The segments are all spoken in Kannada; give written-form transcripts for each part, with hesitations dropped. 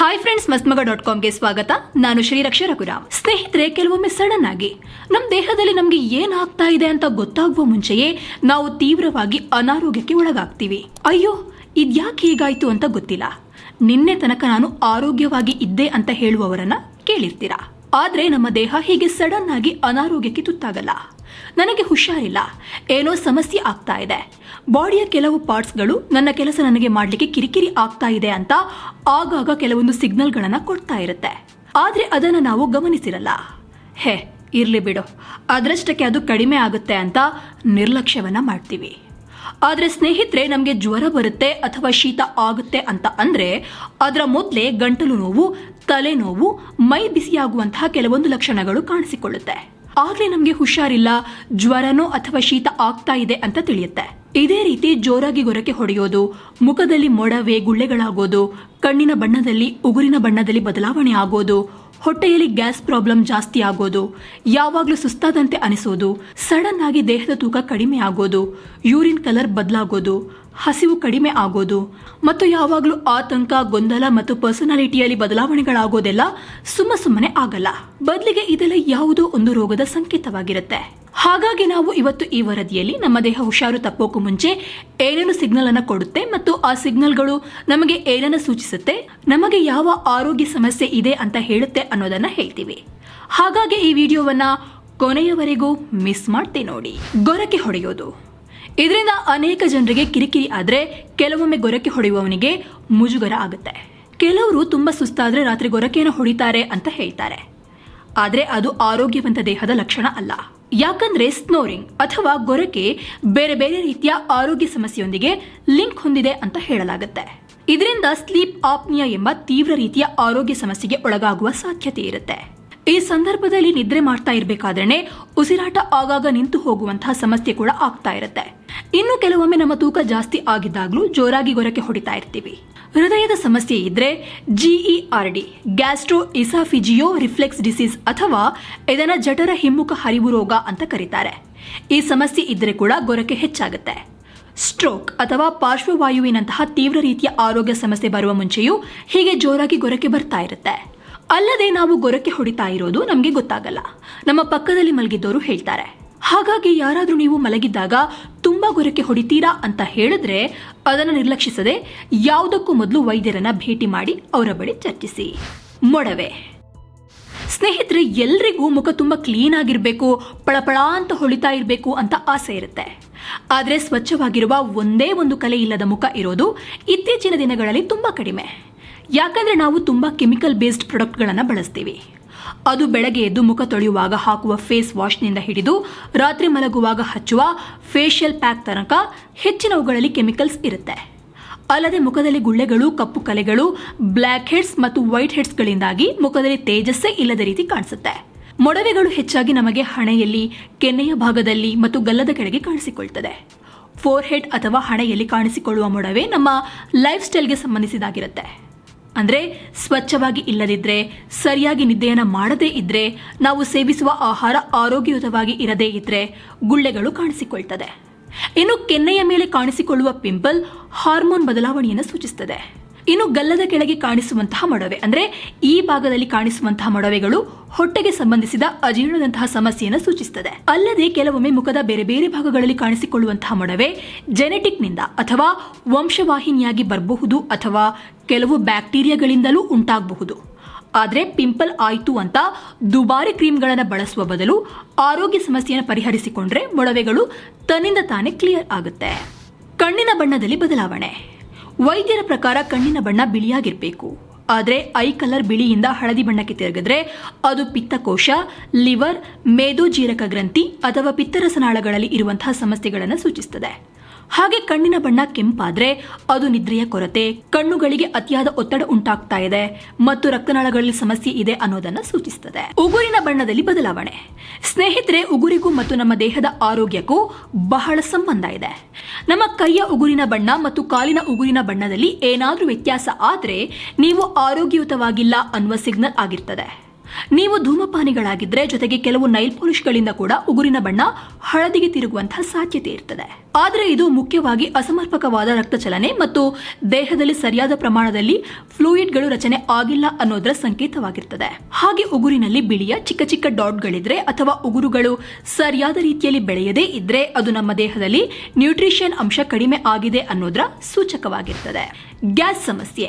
ಹಾಯ್ ಫ್ರೆಂಡ್ಸ್, ಮಸ್ತ್ಮಗ.comಗೆ ಸ್ವಾಗತ. ನಾನು ಶ್ರೀರಕ್ಷಾ ರಘುರಾಮ್. ಸ್ನೇಹಿತರೆ, ಕೆಲವೊಮ್ಮೆ ಸಡನ್ ಆಗಿ ನಮ್ಮ ದೇಹದಲ್ಲಿ ನಮಗೆ ಏನಾಗ್ತಾ ಇದೆ ಅಂತ ಗೊತ್ತಾಗುವ ಮುಂಚೆಯೇ ನಾವು ತೀವ್ರವಾಗಿ ಅನಾರೋಗ್ಯಕ್ಕೆ ಒಳಗಾಗ್ತೀವಿ. ಅಯ್ಯೋ, ಇದ್ಯಾಕೆ ಹೀಗಾಯ್ತು ಅಂತ ಗೊತ್ತಿಲ್ಲ. ನಿನ್ನೆ ತನಕ ನಾನು ಆರೋಗ್ಯವಾಗಿ ಇದ್ದೆ ಅಂತ ಹೇಳುವವರನ್ನ ಕೇಳಿರ್ತೀರಾ. ಆದ್ರೆ ನಮ್ಮ ದೇಹ ಹೀಗೆ ಸಡನ್ ಆಗಿ ಅನಾರೋಗ್ಯಕ್ಕೆ ತುತ್ತಾಗಲ್ಲ. ನನಗೆ ಹುಷಾರಿಲ್ಲ, ಏನೋ ಸಮಸ್ಯೆ ಆಗ್ತಾ ಇದೆ, ಬಾಡಿಯ ಕೆಲವು ಪಾರ್ಟ್ಸ್ಗಳು ನನ್ನ ಕೆಲಸ ನನಗೆ ಮಾಡಲಿಕ್ಕೆ ಕಿರಿಕಿರಿ ಆಗ್ತಾ ಇದೆ ಅಂತ ಆಗಾಗ ಕೆಲವೊಂದು ಸಿಗ್ನಲ್ಗಳನ್ನ ಕೊಡ್ತಾ ಇರುತ್ತೆ. ಆದ್ರೆ ಅದನ್ನ ನಾವು ಗಮನಿಸಿರಲ್ಲ. ಇರ್ಲಿ ಬಿಡು, ಅದರಷ್ಟಕ್ಕೆ ಅದು ಕಡಿಮೆ ಆಗುತ್ತೆ ಅಂತ ನಿರ್ಲಕ್ಷ್ಯವನ್ನ ಮಾಡ್ತೀವಿ. ಆದ್ರೆ ಸ್ನೇಹಿತರೆ, ನಮಗೆ ಜ್ವರ ಬರುತ್ತೆ ಅಥವಾ ಶೀತ ಆಗುತ್ತೆ ಅಂತ ಅಂದ್ರೆ ಅದರ ಮೊದಲೇ ಗಂಟಲು ನೋವು, ತಲೆನೋವು, ಮೈ ಬಿಸಿಯಾಗುವಂತಹ ಕೆಲವೊಂದು ಲಕ್ಷಣಗಳು ಕಾಣಿಸಿಕೊಳ್ಳುತ್ತೆ. ಆಗ್ಲೇ ನಮ್ಗೆ ಹುಷಾರಿಲ್ಲ, ಜ್ವರನೋ ಅಥವಾ ಶೀತ ಆಗ್ತಾ ಇದೆ ಅಂತ ತಿಳಿಯುತ್ತೆ. ಇದೇ ರೀತಿ ಜೋರಾಗಿ ಗೊರಕೆ ಹೊಡೆಯೋದು, ಮುಖದಲ್ಲಿ ಮೊಡವೆ ಗುಳ್ಳೆಗಳಾಗೋದು, ಕಣ್ಣಿನ ಬಣ್ಣದಲ್ಲಿ ಉಗುರಿನ ಬಣ್ಣದಲ್ಲಿ ಬದಲಾವಣೆ ಆಗೋದು, ಹೊಟ್ಟೆಯಲ್ಲಿ ಗ್ಯಾಸ್ ಪ್ರಾಬ್ಲಮ್ ಜಾಸ್ತಿ ಆಗೋದು, ಯಾವಾಗಲೂ ಸುಸ್ತಾದಂತೆ ಅನಿಸೋದು, ಸಡನ್ ಆಗಿ ದೇಹದ ತೂಕ ಕಡಿಮೆ ಆಗೋದು, ಯೂರಿನ್ ಕಲರ್ ಬದಲಾಗೋದು, ಹಸಿವು ಕಡಿಮೆ ಆಗೋದು ಮತ್ತು ಯಾವಾಗಲೂ ಆತಂಕ, ಗೊಂದಲ ಮತ್ತು ಪರ್ಸನಾಲಿಟಿಯಲ್ಲಿ ಬದಲಾವಣೆಗಳಾಗೋದೆಲ್ಲ ಸುಮ್ಮನೆ ಆಗಲ್ಲ. ಬದಲಿಗೆ ಇದೆಲ್ಲ ಯಾವುದೋ ಒಂದು ರೋಗದ ಸಂಕೇತವಾಗಿರುತ್ತೆ. ಹಾಗಾಗಿ ನಾವು ಇವತ್ತು ಈ ವರದಿಯಲ್ಲಿ ನಮ್ಮ ದೇಹ ಹುಷಾರು ತಪ್ಪೋಕು ಮುಂಚೆ ಏನೇನು ಸಿಗ್ನಲ್ ಅನ್ನ ಕೊಡುತ್ತೆ ಮತ್ತು ಆ ಸಿಗ್ನಲ್ಗಳು ನಮಗೆ ಏನನ್ನ ಸೂಚಿಸುತ್ತೆ, ನಮಗೆ ಯಾವ ಆರೋಗ್ಯ ಸಮಸ್ಯೆ ಇದೆ ಅಂತ ಹೇಳುತ್ತೆ ಅನ್ನೋದನ್ನ ಹೇಳ್ತೀವಿ. ಹಾಗಾಗಿ ಈ ವಿಡಿಯೋವನ್ನ ಕೊನೆಯವರೆಗೂ ಮಿಸ್ ಮಾಡ್ತೆ ನೋಡಿ. ಗೊರಕೆ ಹೊಡೆಯೋದು, ಇದರಿಂದ ಅನೇಕ ಜನರಿಗೆ ಕಿರಿಕಿರಿ ಆದ್ರೆ ಕೆಲವೊಮ್ಮೆ ಗೊರಕೆ ಹೊಡೆಯುವವನಿಗೆ ಮುಜುಗರ ಆಗುತ್ತೆ. ಕೆಲವರು ತುಂಬಾ ಸುಸ್ತಾದ್ರೆ ರಾತ್ರಿ ಗೊರಕೆಯನ್ನು ಹೊಡಿತಾರೆ ಅಂತ ಹೇಳ್ತಾರೆ. ಆದ್ರೆ ಅದು ಆರೋಗ್ಯವಂತ ದೇಹದ ಲಕ್ಷಣ ಅಲ್ಲ. ಯಾಕಂದ್ರೆ ಸ್ನೋರಿಂಗ್ ಅಥವಾ ಗೊರಕೆ ಬೇರೆ ಬೇರೆ ರೀತಿಯ ಆರೋಗ್ಯ ಸಮಸ್ಯೆಯೊಂದಿಗೆ ಲಿಂಕ್ ಹೊಂದಿದೆ ಅಂತ ಹೇಳಲಾಗುತ್ತೆ. ಇದರಿಂದ ಸ್ಲೀಪ್ ಆಪ್ನಿಯಾ ಎಂಬ ತೀವ್ರ ರೀತಿಯ ಆರೋಗ್ಯ ಸಮಸ್ಯೆಗೆ ಒಳಗಾಗುವ ಸಾಧ್ಯತೆ ಇರುತ್ತೆ. ಈ ಸಂದರ್ಭದಲ್ಲಿ ನಿದ್ರೆ ಮಾಡ್ತಾ ಇರಬೇಕಾದ್ರೆ ಉಸಿರಾಟ ಆಗಾಗ ನಿಂತು ಹೋಗುವಂತಹ ಸಮಸ್ಯೆ ಕೂಡ ಆಗ್ತಾ ಇರುತ್ತೆ. ಇನ್ನು ಕೆಲವೊಮ್ಮೆ ನಮ್ಮ ತೂಕ ಜಾಸ್ತಿ ಆಗಿದ್ದಾಗ್ಲೂ ಜೋರಾಗಿ ಗೊರಕೆ ಹೊಡಿತಾ ಇರ್ತೀವಿ. ಹೃದಯದ ಸಮಸ್ಯೆ ಇದ್ರೆ GERD, ಗ್ಯಾಸ್ಟ್ರೋ ಇಸಾಫಿಜಿಯೋ ರಿಫ್ಲೆಕ್ಸ್ ಡಿಸೀಸ್ ಅಥವಾ ಇದನ್ನ ಜಠರ ಹಿಮ್ಮುಖ ಹರಿವು ರೋಗ ಅಂತ ಕರೀತಾರೆ. ಈ ಸಮಸ್ಯೆ ಇದ್ರೆ ಕೂಡ ಗೊರಕೆ ಹೆಚ್ಚಾಗುತ್ತೆ. ಸ್ಟ್ರೋಕ್ ಅಥವಾ ಪಾರ್ಶ್ವವಾಯುವಿನಂತಹ ತೀವ್ರ ರೀತಿಯ ಆರೋಗ್ಯ ಸಮಸ್ಯೆ ಬರುವ ಮುಂಚೆಯೂ ಹೀಗೆ ಜೋರಾಗಿ ಗೊರಕೆ ಬರ್ತಾ ಇರುತ್ತೆ. ಅಲ್ಲದೆ ನಾವು ಗೊರಕೆ ಹೊಡಿತಾ ಇರೋದು ನಮಗೆ ಗೊತ್ತಾಗಲ್ಲ, ನಮ್ಮ ಪಕ್ಕದಲ್ಲಿ ಮಲಗಿದ್ದವರು ಹೇಳ್ತಾರೆ. ಹಾಗಾಗಿ ಯಾರಾದ್ರೂ ನೀವು ಮಲಗಿದ್ದಾಗ ತುಂಬಾ ಗೊರಕೆ ಹೊಡಿತೀರಾ ಅಂತ ಹೇಳಿದ್ರೆ ಅದನ್ನು ನಿರ್ಲಕ್ಷಿಸದೆ ಯಾವುದಕ್ಕೂ ಮೊದಲು ವೈದ್ಯರನ್ನ ಭೇಟಿ ಮಾಡಿ ಅವರ ಬಳಿ ಚರ್ಚಿಸಿ. ಮೊಡವೆ, ಸ್ನೇಹಿತರೆ, ಎಲ್ರಿಗೂ ಮುಖ ತುಂಬಾ ಕ್ಲೀನ್ ಆಗಿರ್ಬೇಕು, ಪಳಪಳ ಅಂತ ಹೊಳಿತಾ ಇರಬೇಕು ಅಂತ ಆಸೆ ಇರುತ್ತೆ. ಆದ್ರೆ ಸ್ವಚ್ಛವಾಗಿರುವ ಒಂದೇ ಒಂದು ಕಲೆ ಇಲ್ಲದ ಮುಖ ಇರೋದು ಇತ್ತೀಚಿನ ದಿನಗಳಲ್ಲಿ ತುಂಬಾ ಕಡಿಮೆ. ಯಾಕಂದ್ರೆ ನಾವು ತುಂಬಾ ಕೆಮಿಕಲ್ ಬೇಸ್ಡ್ ಪ್ರಾಡಕ್ಟ್ಗಳನ್ನ ಬಳಸ್ತೀವಿ. ಅದು ಬೆಳಗ್ಗೆ ಎದ್ದು ಮುಖ ತೊಳೆಯುವಾಗ ಹಾಕುವ ಫೇಸ್ ವಾಶ್ನಿಂದ ಹಿಡಿದು ರಾತ್ರಿ ಮಲಗುವಾಗ ಹಚ್ಚುವ ಫೇಶಿಯಲ್ ಪ್ಯಾಕ್ ತನಕ ಹೆಚ್ಚಿನವುಗಳಲ್ಲಿ ಕೆಮಿಕಲ್ಸ್ ಇರುತ್ತೆ. ಅಲ್ಲದೆ ಮುಖದಲ್ಲಿ ಗುಳ್ಳೆಗಳು, ಕಪ್ಪು ಕಲೆಗಳು, ಬ್ಲ್ಯಾಕ್ ಹೆಡ್ಸ್ ಮತ್ತು ವೈಟ್ ಹೆಡ್ಸ್ಗಳಿಂದಾಗಿ ಮುಖದಲ್ಲಿ ತೇಜಸ್ಸೇ ಇಲ್ಲದ ರೀತಿ ಕಾಣಿಸುತ್ತೆ. ಮೊಡವೆಗಳು ಹೆಚ್ಚಾಗಿ ನಮಗೆ ಹಣೆಯಲ್ಲಿ, ಕೆನ್ನೆಯ ಭಾಗದಲ್ಲಿ ಮತ್ತು ಗಲ್ಲದ ಕೆಳಗೆ ಕಾಣಿಸಿಕೊಳ್ತದೆ. ಫೋರ್ ಹೆಡ್ ಅಥವಾ ಹಣೆಯಲ್ಲಿ ಕಾಣಿಸಿಕೊಳ್ಳುವ ಮೊಡವೆ ನಮ್ಮ ಲೈಫ್ ಸ್ಟೈಲ್ಗೆ ಸಂಬಂಧಿಸಿದಾಗಿರುತ್ತೆ. ಅಂದ್ರೆ ಸ್ವಚ್ಛವಾಗಿ ಇಲ್ಲದಿದ್ರೆ, ಸರಿಯಾಗಿ ನಿದ್ದೆಯನ್ನ ಮಾಡದೇ ಇದ್ರೆ, ನಾವು ಸೇವಿಸುವ ಆಹಾರ ಆರೋಗ್ಯಯುತವಾಗಿ ಇರದೇ ಇದ್ರೆ ಗುಳ್ಳೆಗಳು ಕಾಣಿಸಿಕೊಳ್ತದೆ. ಇನ್ನು ಕೆನ್ನೆಯ ಮೇಲೆ ಕಾಣಿಸಿಕೊಳ್ಳುವ ಪಿಂಪಲ್ ಹಾರ್ಮೋನ್ ಬದಲಾವಣೆಯನ್ನು ಸೂಚಿಸುತ್ತದೆ. ಇನ್ನು ಗಲ್ಲದ ಕೆಳಗೆ ಕಾಣಿಸುವಂತಹ ಮೊಡವೆ ಅಂದ್ರೆ ಈ ಭಾಗದಲ್ಲಿ ಕಾಣಿಸುವಂತಹ ಮೊಡವೆಗಳು ಹೊಟ್ಟೆಗೆ ಸಂಬಂಧಿಸಿದ ಅಜೀರ್ಣದಂತಹ ಸಮಸ್ಯೆಯನ್ನು ಸೂಚಿಸುತ್ತದೆ. ಅಲ್ಲದೆ ಕೆಲವೊಮ್ಮೆ ಮುಖದ ಬೇರೆ ಬೇರೆ ಭಾಗಗಳಲ್ಲಿ ಕಾಣಿಸಿಕೊಳ್ಳುವಂತಹ ಮೊಡವೆ ಜೆನೆಟಿಕ್ ನಿಂದ ಅಥವಾ ವಂಶವಾಹಿನಿಯಾಗಿ ಬರಬಹುದು ಅಥವಾ ಕೆಲವು ಬ್ಯಾಕ್ಟೀರಿಯಾಗಳಿಂದಲೂ ಉಂಟಾಗಬಹುದು. ಆದ್ರೆ ಪಿಂಪಲ್ ಆಯ್ತು ಅಂತ ದುಬಾರಿ ಕ್ರೀಮ್ಗಳನ್ನು ಬಳಸುವ ಬದಲು ಆರೋಗ್ಯ ಸಮಸ್ಯೆಯನ್ನು ಪರಿಹರಿಸಿಕೊಂಡ್ರೆ ಮೊಡವೆಗಳು ತನ್ನಿಂದ ತಾನೇ ಕ್ಲಿಯರ್ ಆಗುತ್ತೆ. ಕಣ್ಣಿನ ಬಣ್ಣದಲ್ಲಿ ಬದಲಾವಣೆ, ವೈದ್ಯರ ಪ್ರಕಾರ ಕಣ್ಣಿನ ಬಣ್ಣ ಬಿಳಿಯಾಗಿರ್ಬೇಕು. ಆದರೆ ಐ ಕಲರ್ ಬಿಳಿಯಿಂದ ಹಳದಿ ಬಣ್ಣಕ್ಕೆ ತಿರುಗಿದ್ರೆ ಅದು ಪಿತ್ತಕೋಶ, ಲಿವರ್, ಮೇದೋಜೀರಕ ಗ್ರಂಥಿ ಅಥವಾ ಪಿತ್ತರಸನಾಳಗಳಲ್ಲಿ ಇರುವಂತಹ ಸಮಸ್ಯೆಗಳನ್ನು ಸೂಚಿಸುತ್ತದೆ. ಹಾಗೆ ಕಣ್ಣಿನ ಬಣ್ಣ ಕೆಂಪಾದ್ರೆ ಅದು ನಿದ್ರೆಯ ಕೊರತೆ, ಕಣ್ಣುಗಳಿಗೆ ಅತಿಯಾದ ಒತ್ತಡ ಉಂಟಾಗ್ತಾ ಇದೆ ಮತ್ತು ರಕ್ತನಾಳಗಳಲ್ಲಿ ಸಮಸ್ಯೆ ಇದೆ ಅನ್ನೋದನ್ನ ಸೂಚಿಸುತ್ತದೆ. ಉಗುರಿನ ಬಣ್ಣದಲ್ಲಿ ಬದಲಾವಣೆ, ಸ್ನೇಹಿತರೆ, ಉಗುರಿಗೂ ಮತ್ತು ನಮ್ಮ ದೇಹದ ಆರೋಗ್ಯಕ್ಕೂ ಬಹಳ ಸಂಬಂಧ ಇದೆ. ನಮ್ಮ ಕೈಯ ಉಗುರಿನ ಬಣ್ಣ ಮತ್ತು ಕಾಲಿನ ಉಗುರಿನ ಬಣ್ಣದಲ್ಲಿ ಏನಾದ್ರೂ ವ್ಯತ್ಯಾಸ ಆದ್ರೆ ನೀವು ಆರೋಗ್ಯಯುತವಾಗಿಲ್ಲ ಅನ್ನುವ ಸಿಗ್ನಲ್ ಆಗಿರ್ತದೆ. ನೀವು ಧೂಮಪಾನಿಗಳಾಗಿದ್ರೆ ಜೊತೆಗೆ ಕೆಲವು ನೈಲ್ ಪಾಲಿಷ್ಗಳಿಂದ ಕೂಡ ಉಗುರಿನ ಬಣ್ಣ ಹಳದಿಗೆ ತಿರುಗುವಂತಹ ಸಾಧ್ಯತೆ ಇರ್ತದೆ. ಆದರೆ ಇದು ಮುಖ್ಯವಾಗಿ ಅಸಮರ್ಪಕವಾದ ರಕ್ತ ಚಲನೆ ಮತ್ತು ದೇಹದಲ್ಲಿ ಸರಿಯಾದ ಪ್ರಮಾಣದಲ್ಲಿ ಫ್ಲೂಯಿಡ್ಗಳು ರಚನೆ ಆಗಿಲ್ಲ ಅನ್ನೋದರ ಸಂಕೇತವಾಗಿರ್ತದೆ. ಹಾಗೆ ಉಗುರಿನಲ್ಲಿ ಬಿಳಿಯ ಚಿಕ್ಕ ಚಿಕ್ಕ ಡಾಟ್ಗಳಿದ್ರೆ ಅಥವಾ ಉಗುರುಗಳು ಸರಿಯಾದ ರೀತಿಯಲ್ಲಿ ಬೆಳೆಯದೇ ಇದ್ರೆ ಅದು ನಮ್ಮ ದೇಹದಲ್ಲಿ ನ್ಯೂಟ್ರಿಷನ್ ಅಂಶ ಕಡಿಮೆ ಆಗಿದೆ ಅನ್ನೋದರ ಸೂಚಕವಾಗಿರ್ತದೆ. ಗ್ಯಾಸ್ ಸಮಸ್ಯೆ.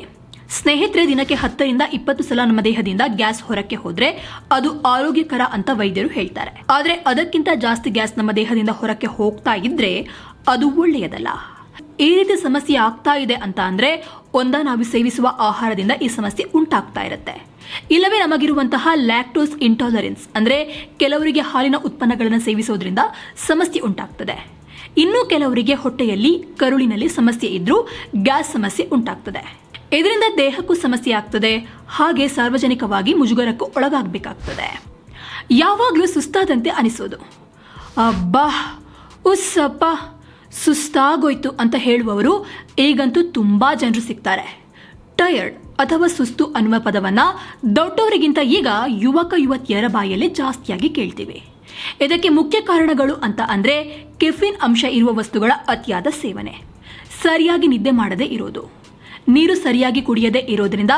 ಸ್ನೇಹಿತರೆ, ದಿನಕ್ಕೆ 10 ರಿಂದ 20 ಸಲ ನಮ್ಮ ದೇಹದಿಂದ ಗ್ಯಾಸ್ ಹೊರಕ್ಕೆ ಹೋದ್ರೆ ಅದು ಆರೋಗ್ಯಕರ ಅಂತ ವೈದ್ಯರು ಹೇಳ್ತಾರೆ. ಆದ್ರೆ ಅದಕ್ಕಿಂತ ಜಾಸ್ತಿ ಗ್ಯಾಸ್ ನಮ್ಮ ದೇಹದಿಂದ ಹೊರಕ್ಕೆ ಹೋಗ್ತಾ ಇದ್ರೆ ಅದು ಒಳ್ಳೆಯದಲ್ಲ. ಈ ರೀತಿ ಸಮಸ್ಯೆ ಆಗ್ತಾ ಇದೆ ಅಂತ ಅಂದ್ರೆ ನಾವು ಸೇವಿಸುವ ಆಹಾರದಿಂದ ಈ ಸಮಸ್ಯೆ ಉಂಟಾಗ್ತಾ ಇರುತ್ತೆ. ಇಲ್ಲವೇ ನಮಗಿರುವಂತಹ ಲ್ಯಾಕ್ಟೋಸ್ ಇಂಟಾಲರೆನ್ಸ್ ಅಂದ್ರೆ ಕೆಲವರಿಗೆ ಹಾಲಿನ ಉತ್ಪನ್ನಗಳನ್ನು ಸೇವಿಸೋದ್ರಿಂದ ಸಮಸ್ಯೆ ಉಂಟಾಗ್ತದೆ. ಇನ್ನು ಕೆಲವರಿಗೆ ಹೊಟ್ಟೆಯಲ್ಲಿ ಕರುಳಿನಲ್ಲಿ ಸಮಸ್ಯೆ ಇದ್ರೂ ಗ್ಯಾಸ್ ಸಮಸ್ಯೆ ಉಂಟಾಗ್ತದೆ. ಇದರಿಂದ ದೇಹಕ್ಕೂ ಸಮಸ್ಯೆ ಆಗ್ತದೆ. ಹಾಗೆ ಸಾರ್ವಜನಿಕವಾಗಿ ಮುಜುಗರಕ್ಕೂ ಒಳಗಾಗಬೇಕಾಗ್ತದೆ. ಯಾವಾಗಲೂ ಸುಸ್ತಾದಂತೆ ಅನಿಸೋದು, ಅಬ್ಬಾ ಉಸ್ಸಪ್ಪ ಸುಸ್ತಾಗೋಯ್ತು ಅಂತ ಹೇಳುವವರು ಈಗಂತೂ ತುಂಬಾ ಜನರು ಸಿಗ್ತಾರೆ. ಟಯರ್ಡ್ ಅಥವಾ ಸುಸ್ತು ಅನ್ನುವ ಪದವನ್ನ ದೊಡ್ಡವರಿಗಿಂತ ಈಗ ಯುವಕ ಯುವತಿಯರ ಬಾಯಲ್ಲಿ ಜಾಸ್ತಿಯಾಗಿ ಕೇಳ್ತೀವಿ. ಇದಕ್ಕೆ ಮುಖ್ಯ ಕಾರಣಗಳು ಅಂತ ಅಂದ್ರೆ ಕೆಫಿನ್ ಅಂಶ ಇರುವ ವಸ್ತುಗಳ ಅತಿಯಾದ ಸೇವನೆ, ಸರಿಯಾಗಿ ನಿದ್ದೆ ಮಾಡದೇ ಇರೋದು, ನೀರು ಸರಿಯಾಗಿ ಕುಡಿಯದೇ ಇರೋದ್ರಿಂದ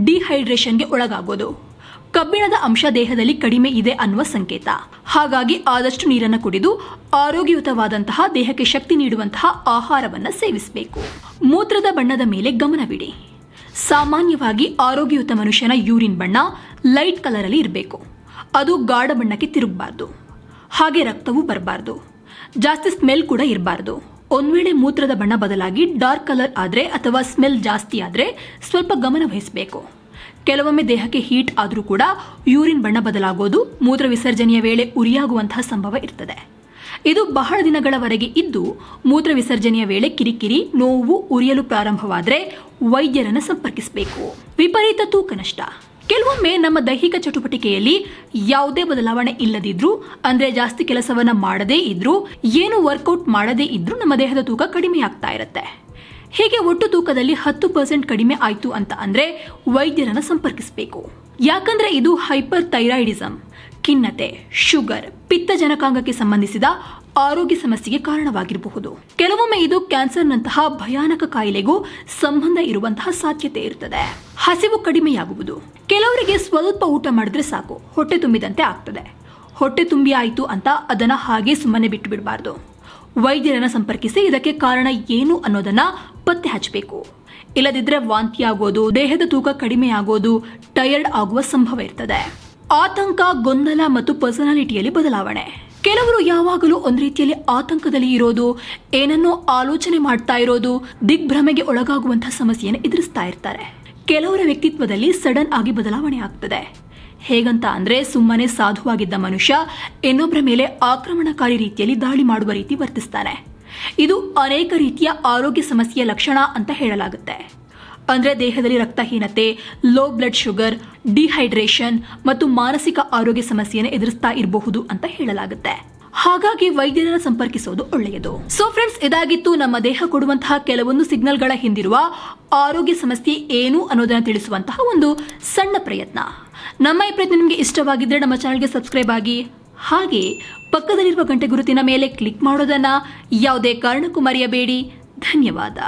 ಡಿಹೈಡ್ರೇಷನ್ಗೆ ಒಳಗಾಗೋದು, ಕಬ್ಬಿಣದ ಅಂಶ ದೇಹದಲ್ಲಿ ಕಡಿಮೆ ಇದೆ ಅನ್ನುವ ಸಂಕೇತ. ಹಾಗಾಗಿ ಆದಷ್ಟು ನೀರನ್ನು ಕುಡಿದು ಆರೋಗ್ಯಯುತವಾದಂತಹ ದೇಹಕ್ಕೆ ಶಕ್ತಿ ನೀಡುವಂತಹ ಆಹಾರವನ್ನು ಸೇವಿಸಬೇಕು. ಮೂತ್ರದ ಬಣ್ಣದ ಮೇಲೆ ಗಮನವಿಡಿ. ಸಾಮಾನ್ಯವಾಗಿ ಆರೋಗ್ಯಯುತ ಮನುಷ್ಯನ ಯೂರಿನ್ ಬಣ್ಣ ಲೈಟ್ ಕಲರ್ ಅಲ್ಲಿ ಇರಬೇಕು. ಅದು ಗಾಢ ಬಣ್ಣಕ್ಕೆ ತಿರುಗಬಾರ್ದು. ಹಾಗೆ ರಕ್ತವೂ ಬರಬಾರ್ದು. ಜಾಸ್ತಿ ಸ್ಮೆಲ್ ಕೂಡ ಇರಬಾರ್ದು. ಒಂದ್ ವೇಳೆ ಮೂತ್ರದ ಬಣ್ಣ ಬದಲಾಗಿ ಡಾರ್ಕ್ ಕಲರ್ ಆದ್ರೆ ಅಥವಾ ಸ್ಮೆಲ್ ಜಾಸ್ತಿ ಆದ್ರೆ ಸ್ವಲ್ಪ ಗಮನ ವಹಿಸಬೇಕು. ಕೆಲವೊಮ್ಮೆ ದೇಹಕ್ಕೆ ಹೀಟ್ ಆದ್ರೂ ಕೂಡ ಯೂರಿನ್ ಬಣ್ಣ ಬದಲಾಗೋದು, ಮೂತ್ರ ವಿಸರ್ಜನೆಯ ವೇಳೆ ಉರಿಯಾಗುವಂತಹ ಸಂಭವ ಇರ್ತದೆ. ಇದು ಬಹಳ ದಿನಗಳವರೆಗೆ ಇದ್ದು ಮೂತ್ರ ವಿಸರ್ಜನೆಯ ವೇಳೆ ಕಿರಿಕಿರಿ, ನೋವು, ಉರಿಯಲು ಪ್ರಾರಂಭವಾದ್ರೆ ವೈದ್ಯರನ್ನು ಸಂಪರ್ಕಿಸಬೇಕು. ವಿಪರೀತ ತೂಕ ನಷ್ಟ. ಕೆಲವೊಮ್ಮೆ ನಮ್ಮ ದೈಹಿಕ ಚಟುವಟಿಕೆಯಲ್ಲಿ ಯಾವುದೇ ಬದಲಾವಣೆ ಇಲ್ಲದಿದ್ರು ಅಂದ್ರೆ ಜಾಸ್ತಿ ಕೆಲಸವನ್ನ ಮಾಡದೇ ಇದ್ರು, ಏನು ವರ್ಕೌಟ್ ಮಾಡದೇ ಇದ್ರು ನಮ್ಮ ದೇಹದ ತೂಕ ಕಡಿಮೆ ಆಗ್ತಾ ಇರುತ್ತೆ. ಹೀಗೆ ಒಟ್ಟು ತೂಕದಲ್ಲಿ 10% ಕಡಿಮೆ ಆಯ್ತು ಅಂತ ಅಂದ್ರೆ ವೈದ್ಯರನ್ನ ಸಂಪರ್ಕಿಸಬೇಕು. ಯಾಕಂದ್ರೆ ಇದು ಹೈಪರ್ ಥೈರಾಯ್ಡಿಸಮ್, ಖಿನ್ನತೆ, ಶುಗರ್, ಪಿತ್ತಜನಕಾಂಗಕ್ಕೆ ಸಂಬಂಧಿಸಿದ ಆರೋಗ್ಯ ಸಮಸ್ಯೆಗೆ ಕಾರಣವಾಗಿರಬಹುದು. ಕೆಲವೊಮ್ಮೆ ಇದು ಕ್ಯಾನ್ಸರ್ನಂತಹ ಭಯಾನಕ ಕಾಯಿಲೆಗೂ ಸಂಬಂಧ ಇರುವಂತಹ ಸಾಧ್ಯತೆ ಇರುತ್ತದೆ. ಹಸಿವು ಕಡಿಮೆಯಾಗುವುದು. ಕೆಲವರಿಗೆ ಸ್ವಲ್ಪ ಊಟ ಮಾಡಿದ್ರೆ ಸಾಕು, ಹೊಟ್ಟೆ ತುಂಬಿದಂತೆ ಆಗ್ತದೆ. ಹೊಟ್ಟೆ ತುಂಬಿ ಆಯಿತು ಅಂತ ಅದನ್ನ ಹಾಗೆ ಸುಮ್ಮನೆ ಬಿಟ್ಟು ಬಿಡಬಾರ್ದು. ವೈದ್ಯರನ್ನ ಸಂಪರ್ಕಿಸಿ ಇದಕ್ಕೆ ಕಾರಣ ಏನು ಅನ್ನೋದನ್ನ ಪತ್ತೆ ಹಚ್ಚಬೇಕು. ಇಲ್ಲದಿದ್ರೆ ವಾಂತಿ ಆಗೋದು, ದೇಹದ ತೂಕ ಕಡಿಮೆ ಆಗೋದು, ಟಯರ್ಡ್ ಆಗುವ ಸಂಭವ ಇರ್ತದೆ. ಆತಂಕ, ಗೊಂದಲ ಮತ್ತು ಪರ್ಸನಾಲಿಟಿಯಲ್ಲಿ ಬದಲಾವಣೆ. ಕೆಲವರು ಯಾವಾಗಲೂ ಒಂದು ರೀತಿಯಲ್ಲಿ ಆತಂಕದಲ್ಲಿ ಇರೋದು, ಏನನ್ನೋ ಆಲೋಚನೆ ಮಾಡ್ತಾ ಇರೋದು, ದಿಗ್ಭ್ರಮೆಗೆ ಒಳಗಾಗುವಂತಹ ಸಮಸ್ಯೆಯನ್ನು ಎದುರಿಸ್ತಾ ಇರ್ತಾರೆ. ಕೆಲವರ ವ್ಯಕ್ತಿತ್ವದಲ್ಲಿ ಸಡನ್ ಆಗಿ ಬದಲಾವಣೆ ಆಗ್ತದೆ. ಹೇಗಂತ ಅಂದ್ರೆ ಸುಮ್ಮನೆ ಸಾಧುವಾಗಿದ್ದ ಮನುಷ್ಯ ಇನ್ನೊಬ್ಬರ ಮೇಲೆ ಆಕ್ರಮಣಕಾರಿ ರೀತಿಯಲ್ಲಿ ದಾಳಿ ಮಾಡುವ ರೀತಿ ವರ್ತಿಸ್ತಾನೆ. ಇದು ಅನೇಕ ರೀತಿಯ ಆರೋಗ್ಯ ಸಮಸ್ಯೆಯ ಲಕ್ಷಣ ಅಂತ ಹೇಳಲಾಗುತ್ತೆ. ಅಂದ್ರೆ ದೇಹದಲ್ಲಿ ರಕ್ತಹೀನತೆ, ಲೋ ಬ್ಲಡ್ ಶುಗರ್, ಡಿಹೈಡ್ರೇಷನ್ ಮತ್ತು ಮಾನಸಿಕ ಆರೋಗ್ಯ ಸಮಸ್ಯೆಯನ್ನು ಎದುರಿಸ್ತಾ ಇರಬಹುದು ಅಂತ ಹೇಳಲಾಗುತ್ತೆ. ಹಾಗಾಗಿ ವೈದ್ಯರನ್ನು ಸಂಪರ್ಕಿಸೋದು ಒಳ್ಳೆಯದು. ಸೊ ಫ್ರೆಂಡ್ಸ್, ಇದಾಗಿತ್ತು ನಮ್ಮ ದೇಹ ಕೊಡುವಂತಹ ಕೆಲವೊಂದು ಸಿಗ್ನಲ್ಗಳ ಹಿಂದಿರುವ ಆರೋಗ್ಯ ಸಮಸ್ಯೆ ಏನು ಅನ್ನೋದನ್ನು ತಿಳಿಸುವಂತಹ ಒಂದು ಸಣ್ಣ ಪ್ರಯತ್ನ. ನಮ್ಮ ಈ ಪ್ರಯತ್ನ ನಿಮಗೆ ಇಷ್ಟವಾಗಿದ್ರೆ ನಮ್ಮ ಚಾನೆಲ್ಗೆ ಸಬ್ಸ್ಕ್ರೈಬ್ ಆಗಿ, ಹಾಗೆ ಪಕ್ಕದಲ್ಲಿರುವ ಗಂಟೆ ಗುರುತಿನ ಮೇಲೆ ಕ್ಲಿಕ್ ಮಾಡೋದನ್ನ ಯಾವುದೇ ಕಾರಣಕ್ಕೂ ಮರೆಯಬೇಡಿ. ಧನ್ಯವಾದ.